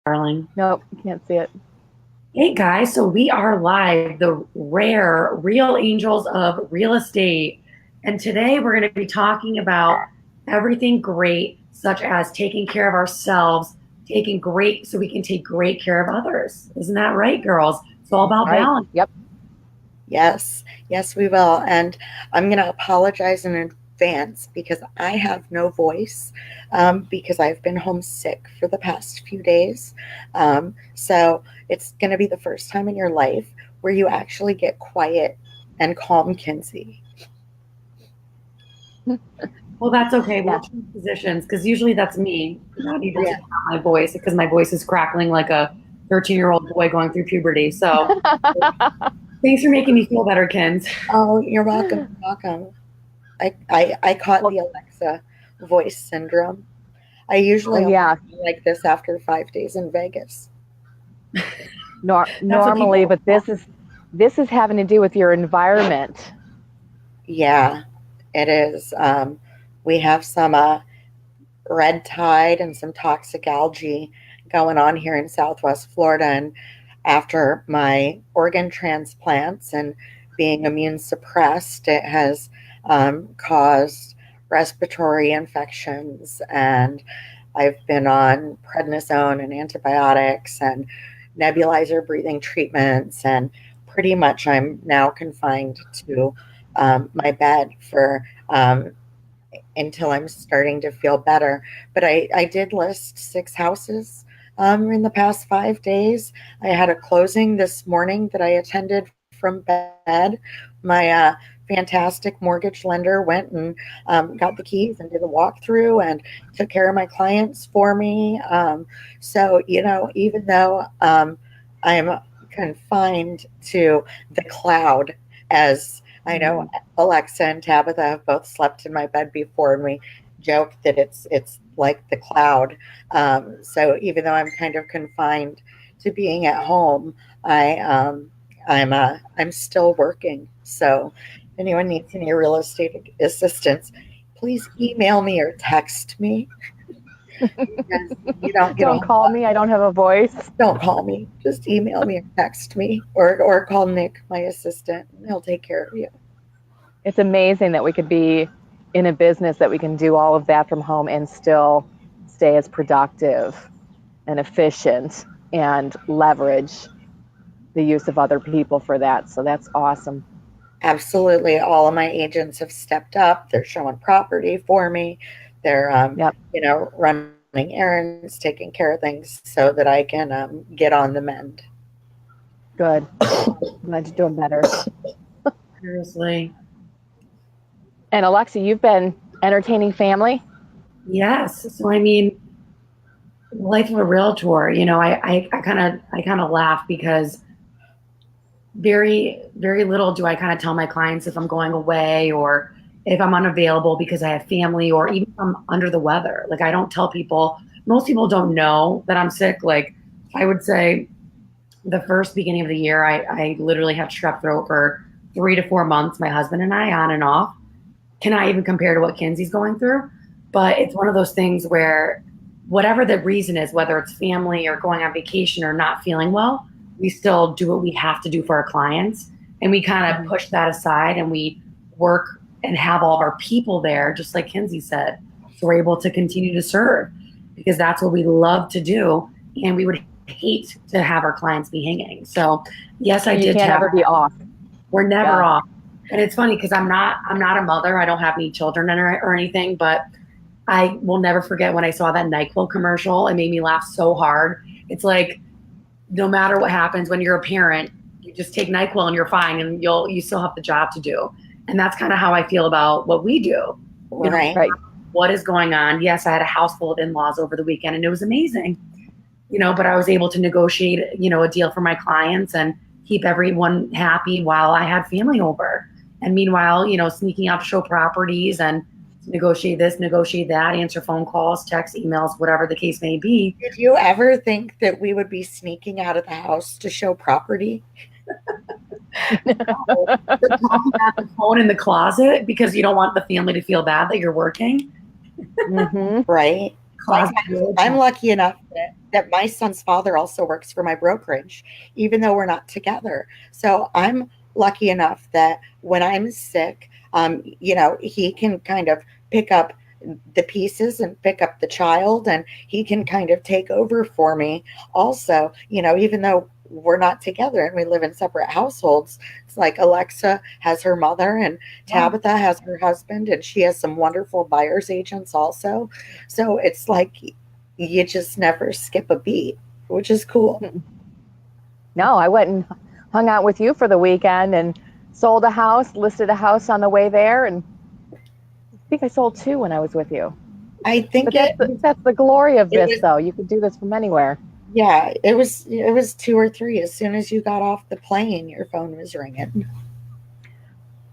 darling. Nope, you can't see it. Hey guys, so we are live, the rare real angels of real estate. And today we're going to be talking about everything great, such as taking care of ourselves, taking great so we can take great care of others. Isn't that right, girls? It's all about Right. balance. Yep. Yes, yes, we will. And I'm going to apologize in advance because I have no voice because I've been homesick for the past few days. So it's going to be the first time in your life where you actually get quiet and calm, Kynse. Well, that's okay. Yeah. We'll change positions because usually that's me not able to Yeah. get out my voice because my voice is crackling like a 13-year-old boy going through puberty. So thanks for making me feel better, Kins. Oh, you're welcome. You're welcome. I caught Well, the Alexa voice syndrome. I usually only yeah, feel like this after 5 days in Vegas. That's what normally, people. but this is having to do with your environment. Yeah, it is. We have some red tide and some toxic algae going on here in Southwest Florida. And after my organ transplants and being immune suppressed, it has caused respiratory infections. And I've been on prednisone and antibiotics and nebulizer breathing treatments. And pretty much I'm now confined to my bed for until I'm starting to feel better. But I did list 6 houses in the past 5 days. I had a closing this morning that I attended from bed. My fantastic mortgage lender went and got the keys and did a walkthrough and took care of my clients for me. So, even though I'm confined to the cloud, as I know Alexa and Tabatha have both slept in my bed before, and we joke that it's like the cloud. So even though I'm kind of confined to being at home, I'm still working. So if anyone needs any real estate assistance, please email me or text me because you don't get a Don't whole call lot. me. I don't have a voice. Don't call me. Just email me or text me or call Nick, my assistant, and he'll take care of you. It's amazing that we could be in a business that we can do all of that from home and still stay as productive and efficient and leverage the use of other people for that. So that's awesome. Absolutely. All of my agents have stepped up. They're showing property for me. They're, Yep. running errands, taking care of things so that I can get on the mend. Good. Glad you're doing better. Seriously. And Alexa, you've been entertaining family? Yes. So I mean, life of a realtor, I kind of laugh because very, very little do I kind of tell my clients if I'm going away or if I'm unavailable because I have family or even if I'm under the weather. Like I don't tell people, most people don't know that I'm sick. Like I would say the first beginning of the year, I literally had strep throat for 3 to 4 months, my husband and I on and off. Can I even compare to what Kynse's going through? But it's one of those things where whatever the reason is, whether it's family or going on vacation or not feeling well, we still do what we have to do for our clients. And we kind of push that aside and we work and have all of our people there, just like Kynse said. So we're able to continue to serve because that's what we love to do. And we would hate to have our clients be hanging. So yes, I You did can't have. ever be off. We're never Yeah. off. And it's funny because I'm not a mother. I don't have any children or anything, but I will never forget when I saw that NyQuil commercial. It made me laugh so hard. It's like no matter what happens when you're a parent, you just take NyQuil and you're fine and you still have the job to do. And that's kind of how I feel about what we do. Right. Right. What is going on? Yes, I had a house full of in-laws over the weekend and it was amazing. But I was able to negotiate, a deal for my clients and keep everyone happy while I had family over. And meanwhile, sneaking out to show properties and negotiate this, negotiate that, answer phone calls, text, emails, whatever the case may be. Did you ever think that we would be sneaking out of the house to show property? But talking on the phone in the closet because you don't want the family to feel bad that you're working. Mm-hmm. Right. Closet. I'm lucky enough that that my son's father also works for my brokerage, even though we're not together. So I'm lucky enough that when I'm sick, he can kind of pick up the pieces and pick up the child, and he can kind of take over for me also, even though we're not together and we live in separate households. It's like Alexa has her mother and Tabatha has her husband, and she has some wonderful buyer's agents also. So it's like you just never skip a beat, which is cool. No, I went and hung out with you for the weekend and sold a house, listed a house on the way there, and I think I sold 2 when I was with you. I think that's the glory of this, though. You can do this from anywhere. Yeah, it was 2 or 3. As soon as you got off the plane, your phone was ringing.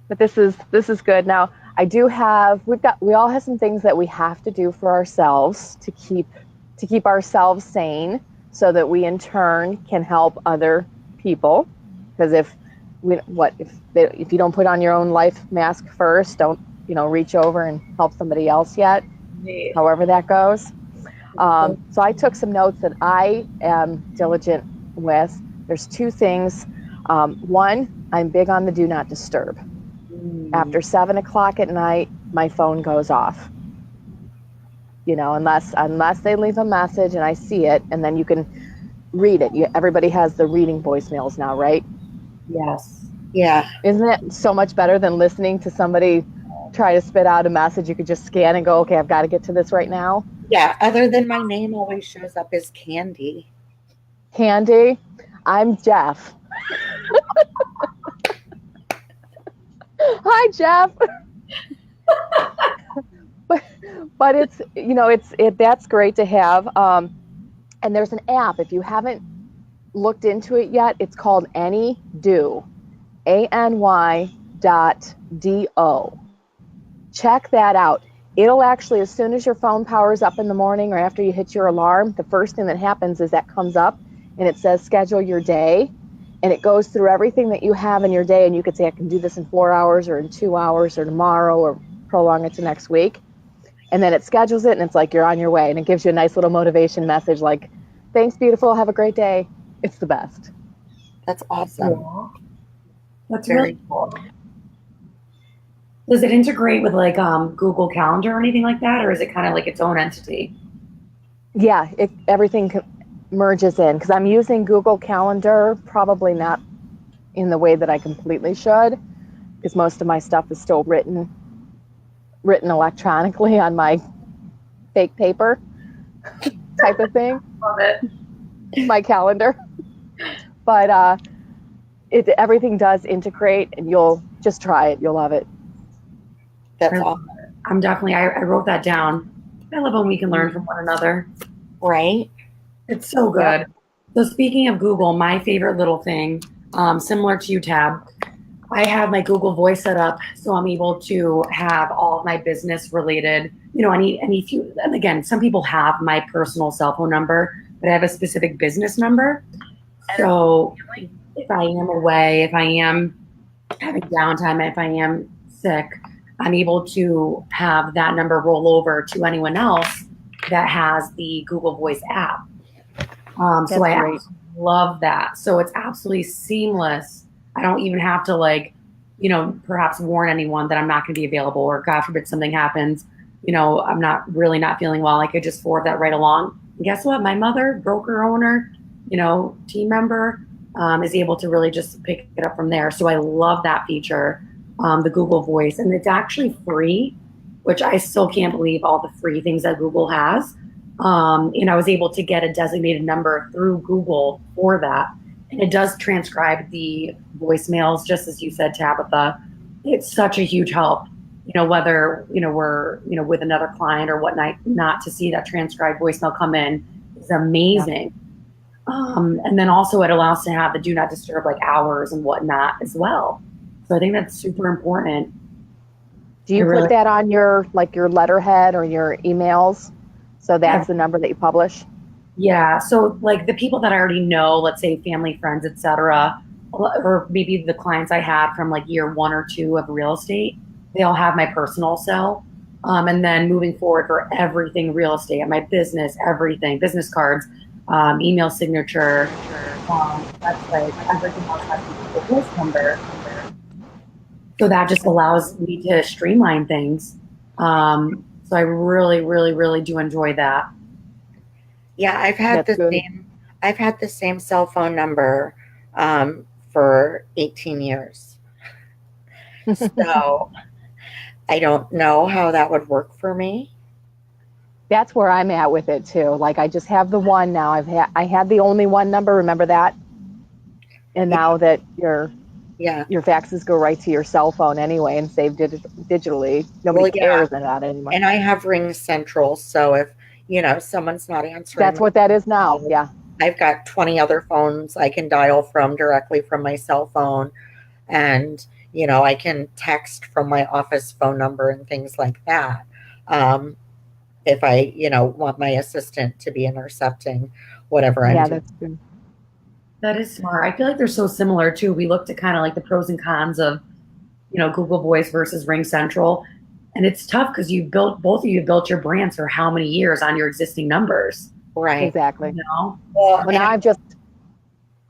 But this is good. Now, we all have some things that we have to do for ourselves to keep ourselves sane, so that we in turn can help other people. Because if you don't put on your own life mask first, don't reach over and help somebody else yet, however that goes. So I took some notes that I am diligent with. There's 2 things. One, I'm big on the do not disturb. After 7 o'clock at night, my phone goes off. Unless they leave a message and I see it, and then you can read it. Everybody has the reading voicemails now, right? Yes. Yeah. Isn't it so much better than listening to somebody try to spit out a message? You could just scan and go, okay, I've got to get to this right now. Yeah, other than my name always shows up as Candy. Candy? I'm Jeff. Hi, Jeff. but it's that's great to have. And there's an app, if you haven't looked into it yet, it's called AnyDo, ANY.do. Check that out. It'll actually, as soon as your phone powers up in the morning or after you hit your alarm, the first thing that happens is that comes up and it says schedule your day, and it goes through everything that you have in your day, and you could say I can do this in 4 hours or in 2 hours or tomorrow or prolong it to next week. And then it schedules it, and it's like you're on your way, and it gives you a nice little motivation message like, thanks, beautiful, have a great day. It's the best. That's awesome. Yeah. That's very cool. Does it integrate with like Google Calendar or anything like that, or is it kind of like its own entity? Yeah, everything merges in, because I'm using Google Calendar, probably not in the way that I completely should, because most of my stuff is still written electronically on my fake paper type of thing. Love it. My calendar. But everything does integrate, and you'll just try it. You'll love it. That's awesome. I wrote that down. I love when we can learn from one another. Right? It's so good. Yeah. So speaking of Google, my favorite little thing, similar to you, Tab, I have my Google Voice set up, so I'm able to have all of my business related, any few, and again, some people have my personal cell phone number, but I have a specific business number. So if I am away, if I am having downtime, if I am sick, I'm able to have that number roll over to anyone else that has the Google Voice app. So I love that. So it's absolutely seamless. I don't even have to perhaps warn anyone that I'm not going to be available, or God forbid something happens, I'm not feeling well. I could just forward that right along. And guess what? My mother, broker owner, team member, is able to really just pick it up from there. So I love that feature, the Google Voice, and it's actually free, which I still can't believe all the free things that Google has. And I was able to get a designated number through Google for that. And it does transcribe the voicemails, just as you said, Tabatha. It's such a huge help, whether, we're, with another client or whatnot, not to see that transcribed voicemail come in is amazing. Yeah. And then also it allows to have the do not disturb hours and whatnot as well. So I think that's super important. Do you put that on your letterhead or your emails? So that's the number that you publish? Yeah. So the people that I already know, let's say family, friends, etc., or maybe the clients I had from year 1 or 2 of real estate, they all have my personal cell. And then moving forward for everything real estate, my business, everything, business cards, email signature. That's like everything else has to be a voice number. So that just allows me to streamline things. So I really, really, really do enjoy that. Yeah, That's good. I've had the same cell phone number for 18 years. So I don't know how that would work for me. That's where I'm at with it too. Like I just have the one now. I had the only one number. Remember that? And now that your faxes go right to your cell phone anyway and saved digitally, nobody cares about it anymore. And I have Ring Central, so if someone's not answering, that's what that is now. Yeah, I've got 20 other phones I can dial from directly from my cell phone, and I can text from my office phone number and things like that. If I want my assistant to be intercepting whatever I'm doing. That's good. That is smart. I feel like they're so similar too. We looked at kind of like the pros and cons of, Google Voice versus Ring Central. And it's tough because both of you built your brands for how many years on your existing numbers. Right. Exactly. Well, now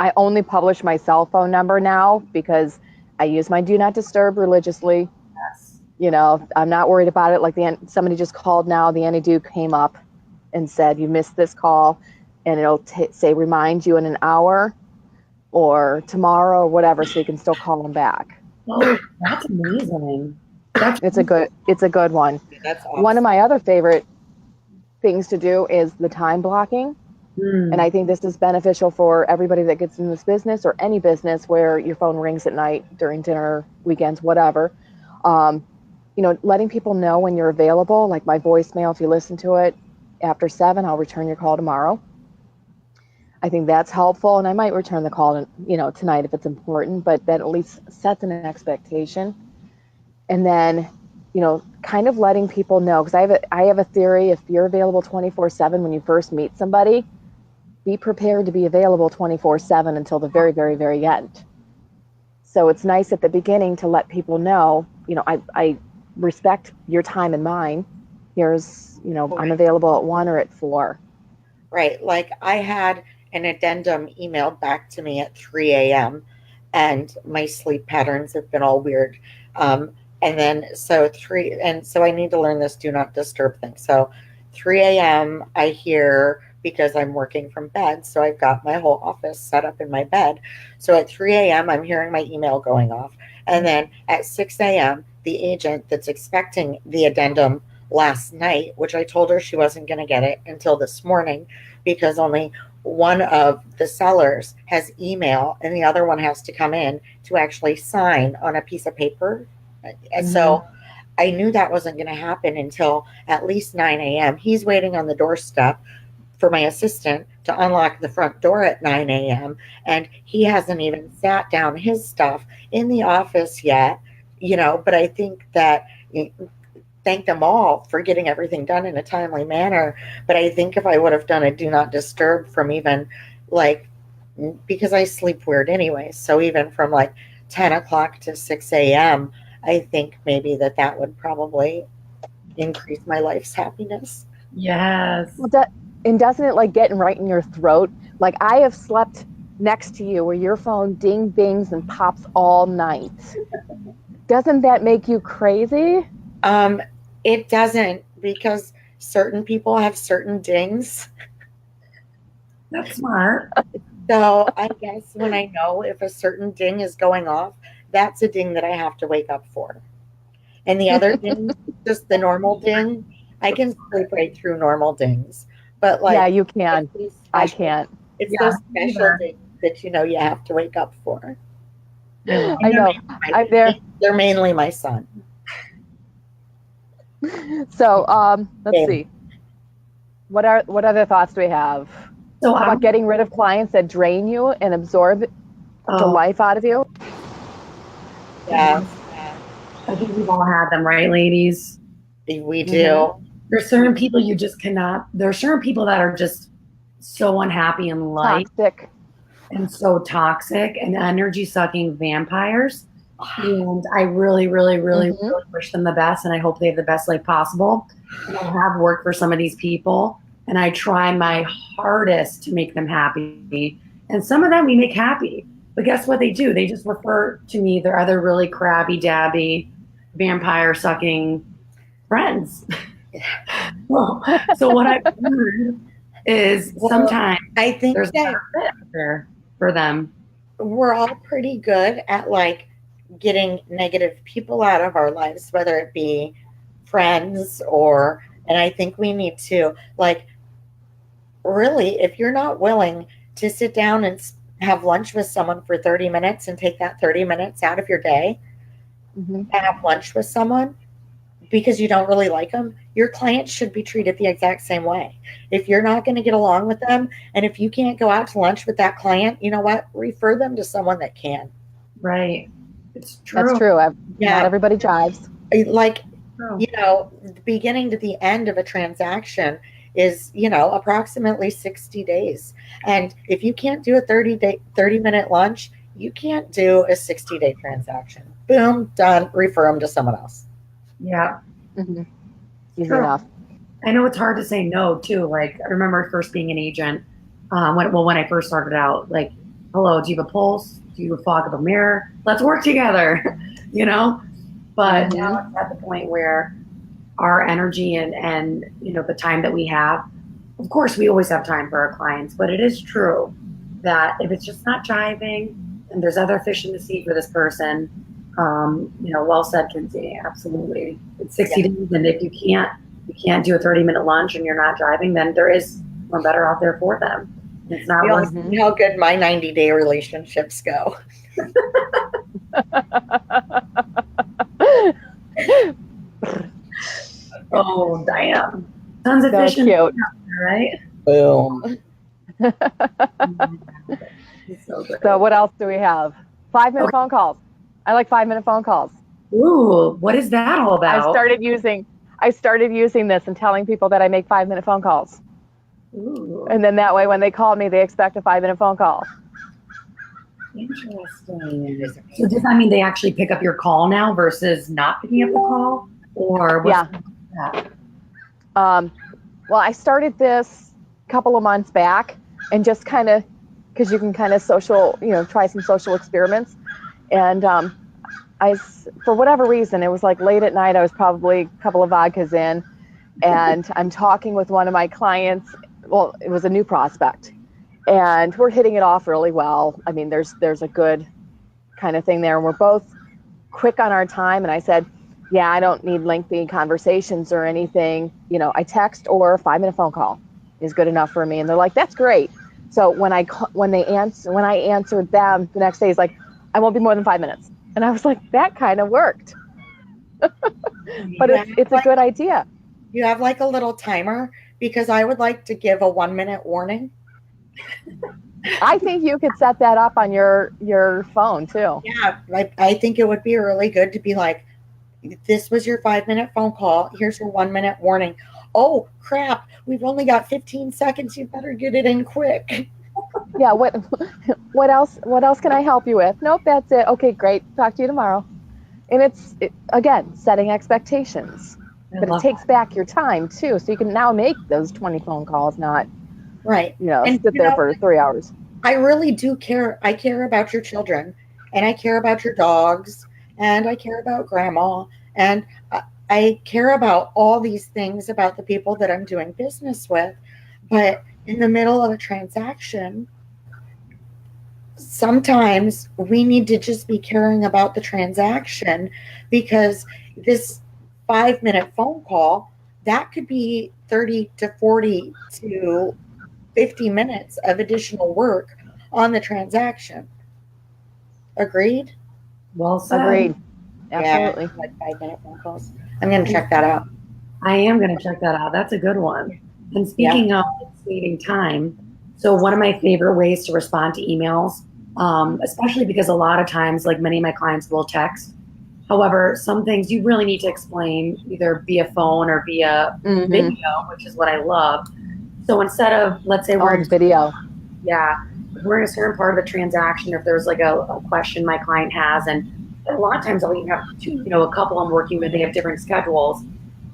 I only publish my cell phone number now because I use my Do Not Disturb religiously. Yes. I'm not worried about it. Like somebody just called now, the Any-Do came up and said, you missed this call, and it'll say remind you in an hour or tomorrow or whatever, so you can still call them back. Oh, that's amazing. It's a good one. That's awesome. One of my other favorite things to do is the time blocking. And I think this is beneficial for everybody that gets in this business or any business where your phone rings at night, during dinner, weekends, whatever. Letting people know when you're available, like my voicemail, if you listen to it after 7, I'll return your call tomorrow. I think that's helpful. And I might return the call, tonight if it's important, but that at least sets an expectation. And then, kind of letting people know, because I have a theory, if you're available 24/7 when you first meet somebody, be prepared to be available 24/7 until the very, very, very end. So it's nice at the beginning to let people know, I respect your time and mine. Here's, I'm available at 1 or at 4. Right. Like I had an addendum emailed back to me at 3 a.m. and my sleep patterns have been all weird. So I need to learn this Do Not Disturb thing. So 3 a.m. I hear, because I'm working from bed, so I've got my whole office set up in my bed. So at 3 a.m. I'm hearing my email going off. And then at 6 a.m. the agent that's expecting the addendum last night, which I told her she wasn't going to get it until this morning because only one of the sellers has email and the other one has to come in to actually sign on a piece of paper. And so I knew that wasn't going to happen until at least 9 a.m. He's waiting on the doorstep for my assistant to unlock the front door at 9 a.m. And he hasn't even sat down his stuff in the office yet, but I think that thank them all for getting everything done in a timely manner. But I think if I would have done a Do Not Disturb from even because I sleep weird anyway. So even from 10 o'clock to 6 a.m., I think maybe that would probably increase my life's happiness. Yes. Well, and doesn't it getting right in your throat? Like I have slept next to you where your phone ding bings and pops all night. Doesn't that make you crazy? It doesn't, because certain people have certain dings. That's smart. So I guess when I know if a certain ding is going off, that's a ding that I have to wake up for. And the other ding, just the normal ding, I can sleep right through normal dings. But yeah, you can. I can't. It's those special dings that you have to wake up for. I know. I'm there. They're mainly my son. So let's see. What other thoughts do we have? So how about getting rid of clients that drain you and absorb the life out of you? Yeah. I think we've all had them, right, ladies? We do. There's certain people you just cannot. There are certain people that are just so unhappy in life. Toxic. And so toxic and energy sucking vampires. And I really, really, really, really wish them the best. And I hope they have the best life possible. And I have worked for some of these people. and I try my hardest to make them happy. And some of them we make happy. But guess what they do? They just refer to me their other really crabby, dabby, vampire sucking friends. Well, so what I've learned is sometimes I think there's a that better fit there for them. we're all pretty good at like getting negative people out of our lives, whether it be friends or, and I think we need to like, really, if you're not willing to sit down and have lunch with someone for 30 minutes and take that 30 minutes out of your day Mm-hmm. to have lunch with someone because you don't really like them, your clients should be treated the exact same way. If you're not going to get along with them, and if you can't go out to lunch with that client, you know what? Refer them to someone that can. Right. It's true. That's true. Yeah. Not everybody jives. Like, True. you know, the beginning to the end of a transaction is, you know, approximately 60 days. And if you can't do a 30-minute lunch, you can't do a 60-day transaction. Boom, done. Refer them to someone else. Yeah. Mm-hmm. Easy True. enough. I know it's hard to say no too. Like I remember first being an agent, when I first started out, like, hello, do you have a pulse? Do you have a fog of a mirror? Let's work together, you know? But now it's at the point where our energy and you know, the time that we have, of course we always have time for our clients, but it is true that if it's just not jiving and there's other fish in the sea for this person, you know, well said, Kynse, absolutely. It's 60 days, and if you can't do a 30-minute lunch and you're not driving, then there is one better out there for them. And it's not You know how good my 90-day relationships go. oh damn. Tons of So fish in the cute. sea, right? Boom. So good. So what else do we have? 5-minute phone calls. I like 5-minute phone calls. Ooh, what is that all about? I started using this and telling people that I make 5-minute phone calls. Ooh, And then that way when they call me, they expect a 5-minute phone call. interesting. So does that mean they actually pick up your call now versus not picking up the call? Or what's that? Well, I started this a couple of months back and just kind of, because you can kind of try some social experiments. And for whatever reason, it was like late at night, I was probably a couple of vodkas in, and I'm talking with one of my clients. Well, it was a new prospect, and we're hitting it off really well. I mean, there's a good kind of thing there, and we're both quick on our time. And I said, yeah, I don't need lengthy conversations or anything. You know, I text or a 5-minute phone call is good enough for me. And they're like, that's great. So when I answered them the next day, he's like, I won't be more than 5 minutes. And I was like, that kind of worked. But it's a good idea. You have like a little timer, because I would like to give a 1-minute warning. I think you could set that up on your phone too. Yeah, I think it would be really good to be like, this was your 5-minute phone call. Here's your 1-minute warning. Oh, crap. We've only got 15 seconds. You better get it in quick. Yeah. What else can I help you with? Nope, that's it. Okay, great. Talk to you tomorrow. And again, setting expectations. But it takes back your time too. So you can now make those 20 phone calls, not, Right. sit there for 3 hours. I really do care. I care about your children, and I care about your dogs, and I care about grandma, and I care about all these things about the people that I'm doing business with. But in the middle of a transaction, sometimes we need to just be caring about the transaction, because this 5-minute phone call, that could be 30 to 40 to 50 minutes of additional work on the transaction. Agreed? Well said. Agreed. Absolutely. Yeah, like 5-minute phone calls. I'm going to check that out. I am going to check that out. That's a good one. And speaking of saving time, so one of my favorite ways to respond to emails, especially because a lot of times, like many of my clients will text. However, some things you really need to explain either via phone or via video, which is what I love. So instead of, let's say we're in video. Yeah. If we're in a certain part of the transaction, if there's like a question my client has, and a lot of times I'll even have a couple I'm working with, they have different schedules.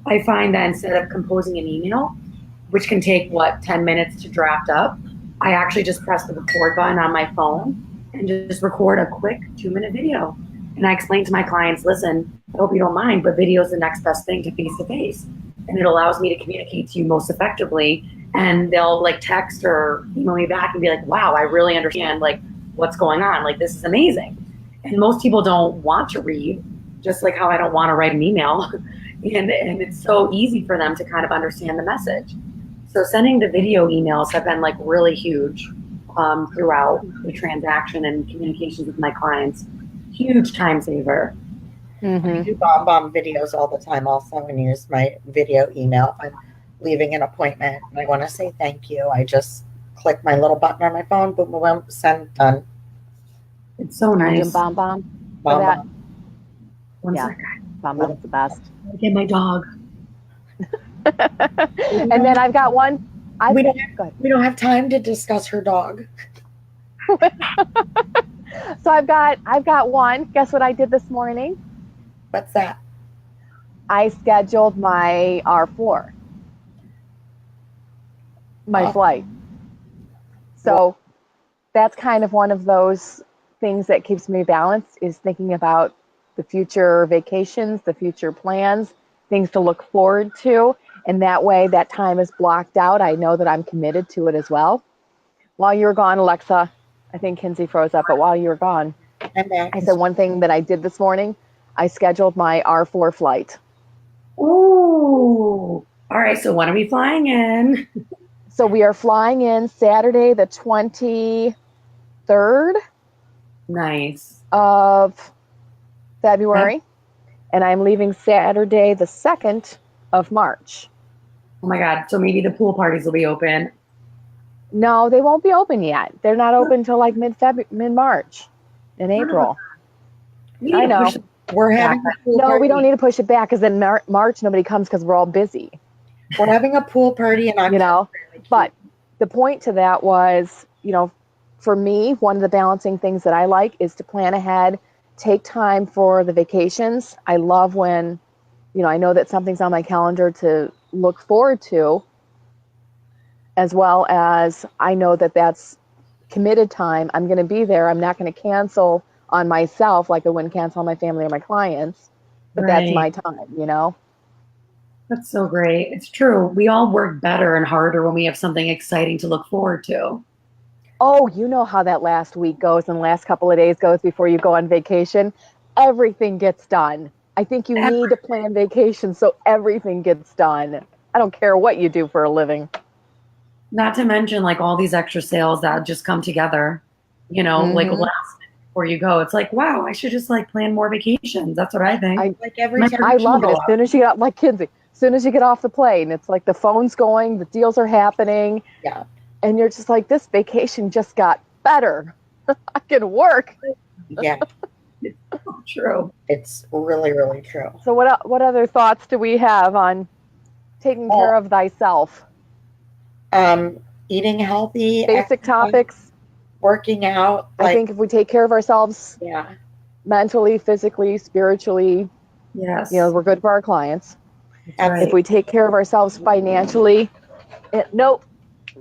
I find that instead of composing an email, which can take 10 minutes to draft up. I actually just press the record button on my phone and just record a quick 2-minute video. And I explain to my clients, listen, I hope you don't mind, but video is the next best thing to face-to-face. And it allows me to communicate to you most effectively. And they'll like text or email me back and be like, wow, I really understand like what's going on. Like, this is amazing. And most people don't want to read, just like how I don't want to write an email. and it's so easy for them to kind of understand the message. So sending the video emails have been like really huge throughout the transaction and communications with my clients. Huge time saver. I do bomb videos all the time also and use my video email. If I'm leaving an appointment and I want to say thank you, I just click my little button on my phone, boom, boom, boom, send, done. It's so nice. Bomb Bomb, for that. bomb. One Yeah. second. Bomb's the best. Get my dog. And then I've got one. We don't have time to discuss her dog. So I've got one. Guess what I did this morning? What's that? I scheduled my R4, my flight. So that's kind of one of those things that keeps me balanced, is thinking about the future vacations, the future plans, things to look forward to. And that way that time is blocked out. I know that I'm committed to it as well. While you were gone, Alexa, I think Kynse froze up, but while you were gone, I said one thing that I did this morning. I scheduled my R4 flight. Ooh. All right. So when are we flying in? So we are flying in Saturday, the 23rd Nice. of February. And I'm leaving Saturday, the 2nd of March. Oh my God. So maybe the pool parties will be open. No, they won't be open yet. They're not open until like mid-March in April. I know. We're having a pool No, party. we don't need to push it back because then March nobody comes because we're all busy. We're having a pool party and You know, but the point to that was, you know, for me, one of the balancing things that I like is to plan ahead, take time for the vacations. I love when, you know, I know that something's on my calendar to look forward to, as well as I know that that's committed time. I'm going to be there. I'm not going to cancel on myself like I wouldn't cancel on my family or my clients, but that's my time, you know? That's so great. It's true. We all work better and harder when we have something exciting to look forward to. Oh, you know how that last week goes and last couple of days goes before you go on vacation. Everything gets done. I think you need to plan vacation so everything gets done. I don't care what you do for a living. Not to mention like all these extra sales that just come together, you know, like last minute before you go. It's like, wow, I should just like plan more vacations. That's what I think. I love it. As soon as you get, like Kynse, as soon as you get off the plane, it's like the phone's going, the deals are happening. Yeah. And you're just like, this vacation just got better. I can work. Yeah. It's so true. It's really, really true. So what other thoughts do we have on taking care of thyself? Eating healthy. Basic topics. Working out. I think if we take care of ourselves mentally, physically, spiritually, yes, you know, we're good for our clients. Right. If we take care of ourselves financially, nope.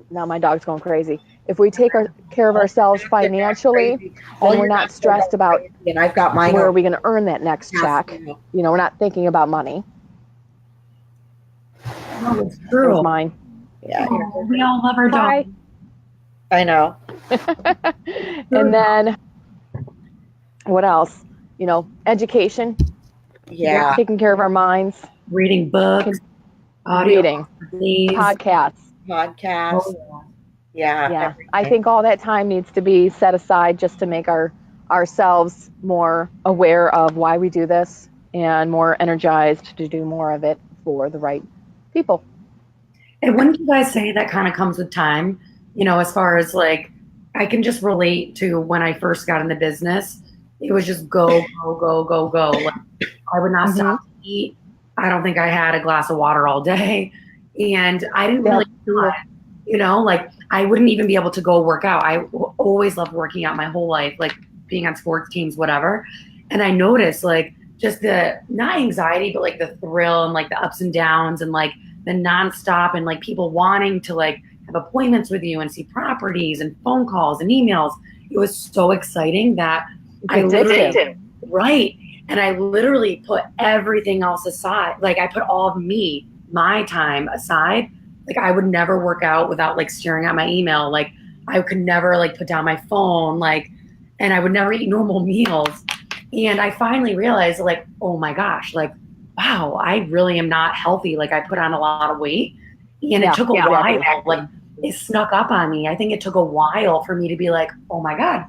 Now my dog's going crazy. If we take care of ourselves financially, then we're not stressed about and I've got mine. Where are we going to earn that next check? You know, we're not thinking about money. No, it's true. Here's mine. Yeah. Oh, we all love our dog. I know. And then what else? You know, education. Yeah. Taking care of our minds. Reading books. Audio. Reading. Podcasts. Oh, yeah. I think all that time needs to be set aside just to make ourselves more aware of why we do this and more energized to do more of it for the right people. And wouldn't you guys say that kind of comes with time? You know, as far as like, I can just relate to when I first got in the business. It was just go. Like, I would not stop to eat. I don't think I had a glass of water all day. And I didn't really do it. You know, like I wouldn't even be able to go work out. I always loved working out my whole life, like being on sports teams, whatever. And I noticed like just the, not anxiety, but like the thrill and like the ups and downs and like the nonstop and like people wanting to like have appointments with you and see properties and phone calls and emails. It was so exciting that I literally, right. And I literally put everything else aside. Like I put all of me, my time aside. Like I would never work out without like staring at my email. Like I could never like put down my phone, like, and I would never eat normal meals. And I finally realized like, oh my gosh, like, wow, I really am not healthy. Like I put on a lot of weight and it took a while. Like it snuck up on me. I think it took a while for me to be like, oh my God,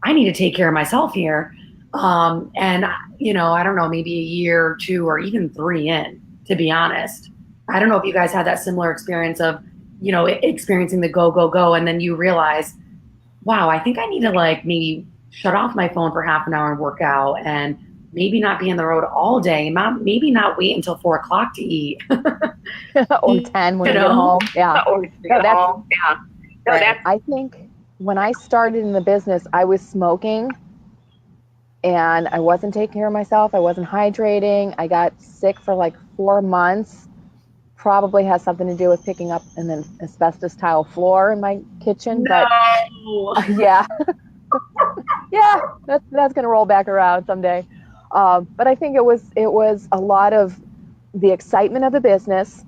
I need to take care of myself here. And you know, I don't know, maybe a year or two or even 3 in, to be honest. I don't know if you guys had that similar experience of, you know, experiencing the go, go, go. And then you realize, wow, I think I need to like maybe shut off my phone for half an hour and work out and maybe not be on the road all day. Maybe not wait until 4 o'clock to eat. Or 10 when you get home. Yeah. I think when I started in the business, I was smoking and I wasn't taking care of myself. I wasn't hydrating. I got sick for like 4 months. Probably has something to do with picking up an asbestos tile floor in my kitchen. No. But yeah, yeah, that's going to roll back around someday. But I think it was a lot of the excitement of the business.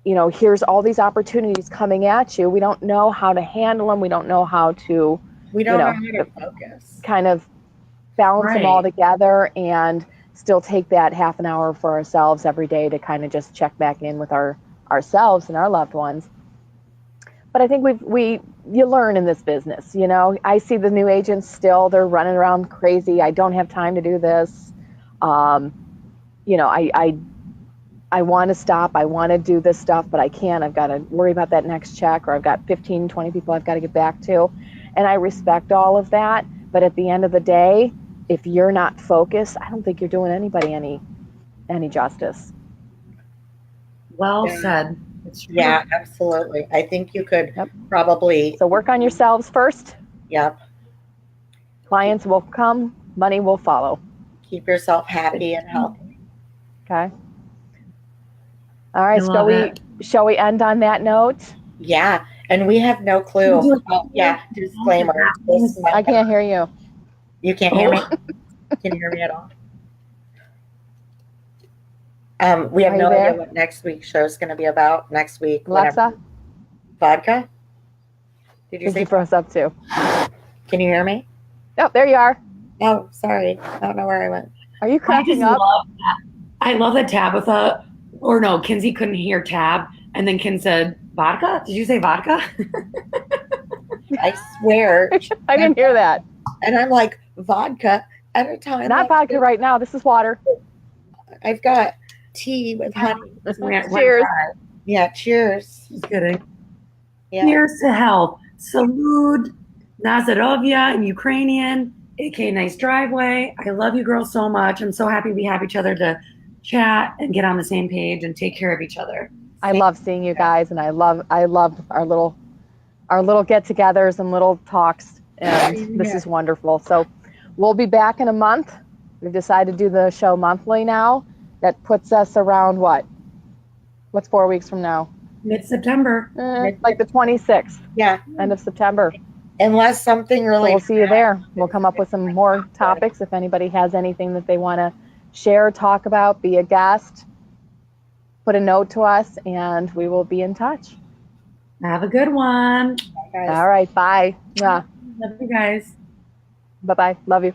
You know, here's all these opportunities coming at you. We don't know how to handle them. We don't know how to, know how to focus. Kind of balance them all together and still take that half an hour for ourselves every day to kind of just check back in with ourselves and our loved ones. But I think you learn in this business, you know. I see the new agents still, they're running around crazy. I don't have time to do this. You know, I want to stop. I want to do this stuff, but I can't. I've got to worry about that next check, or I've got 15, 20 people I've got to get back to. And I respect all of that. But at the end of the day, if you're not focused, I don't think you're doing anybody any justice. Well said. Yeah, absolutely. I think you could probably. So work on yourselves first. Yep. Clients will come, money will follow. Keep yourself happy and healthy. Okay. All right. Shall we end on that note? Yeah. And we have no clue. Oh, yeah. Disclaimer. I can't hear you. You can't hear me? Can you hear me at all? We have no idea what next week's show is going to be about. Next week. Alexa? Vodka? Did you say? For us up too. Can you hear me? Oh, there you are. Oh, sorry. I don't know where I went. Are you cracking up? I love that Tabatha, or no, Kynse couldn't hear Tab, and then Kynse said, vodka? Did you say vodka? I swear. I didn't hear that. And I'm like, vodka at a time. Not vodka right now. This is water. I've got tea with honey. Cheers. Yeah, cheers. Just kidding. Yeah. Cheers to health. Salud, Nazarovia in Ukrainian, aka nice driveway. I love you girls so much. I'm so happy we have each other to chat and get on the same page and take care of each other. I love seeing you guys, and I love our little get-togethers and little talks, and this is wonderful. So we'll be back in a month. We've decided to do the show monthly now. That puts us around what's 4 weeks from now? Mid-September. Like the 26th. Yeah. End of September. Unless something really. So we'll see you there. We'll come up with some more topics. If anybody has anything that they want to share, talk about, be a guest, put a note to us, and we will be in touch. Have a good one. Bye, guys. All right. Bye. Yeah. Love you guys. Bye-bye. Love you.